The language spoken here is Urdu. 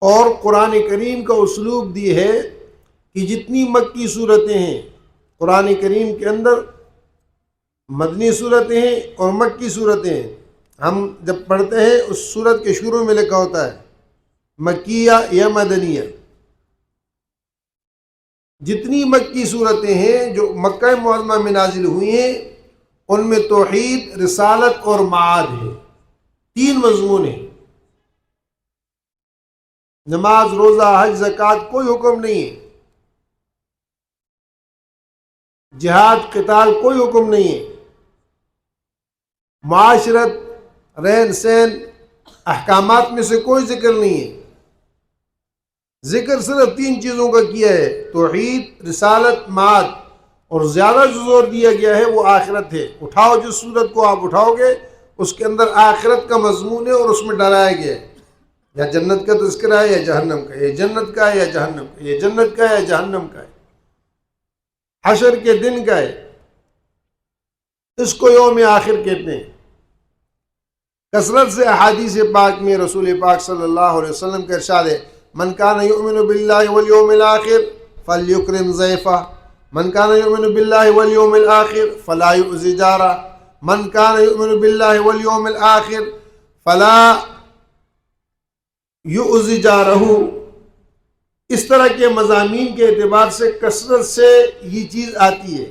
اور قرآن کریم کا اسلوب دی ہے کہ جتنی مکی صورتیں ہیں قرآن کریم کے اندر، مدنی صورتیں ہیں اور مکی صورتیں ہیں. ہم جب پڑھتے ہیں اس صورت کے شروع میں لکھا ہوتا ہے مکیہ یا مدنیہ. جتنی مکی صورتیں ہیں جو مکہ معظمہ میں نازل ہوئی ہیں ان میں توحید، رسالت اور معاد ہے. 3 مضمون ہیں. نماز، روزہ، حج، زکوٰۃ کوئی حکم نہیں ہے. جہاد، قتال کوئی حکم نہیں ہے. معاشرت، رہن سہن، احکامات میں سے کوئی ذکر نہیں ہے. ذکر صرف 3 چیزوں کا کیا ہے: توحید، رسالت، معاد. اور زیادہ جو زور دیا گیا ہے وہ آخرت ہے. اٹھاؤ جس صورت کو آپ اٹھاؤ گے اس کے اندر آخرت کا مضمون ہے اور اس میں ڈرایا گیا ہے. یا جنت کا تذکرہ ہے یا جہنم کا، یا جنت کا ہے یا جہنم کا، یا جنت کا ہے یا جہنم کا ہے، حشر کے دن کا ہے. اس کو یوم آخر کہتے ہیں. کثرت سے احادیث پاک میں رسول پاک صلی اللہ علیہ وسلم کا ارشاد ہے: من کان یؤمن باللہ والیوم الآخر فلیکرم ضیفہ، من کان یؤمن باللہ والیوم الآخر فلا یؤذی جارہ، من کان یؤمن باللہ والیوم الآخر فلا یؤذی جارہ. اس طرح کے مضامین کے اعتبار سے کثرت سے یہ چیز آتی ہے.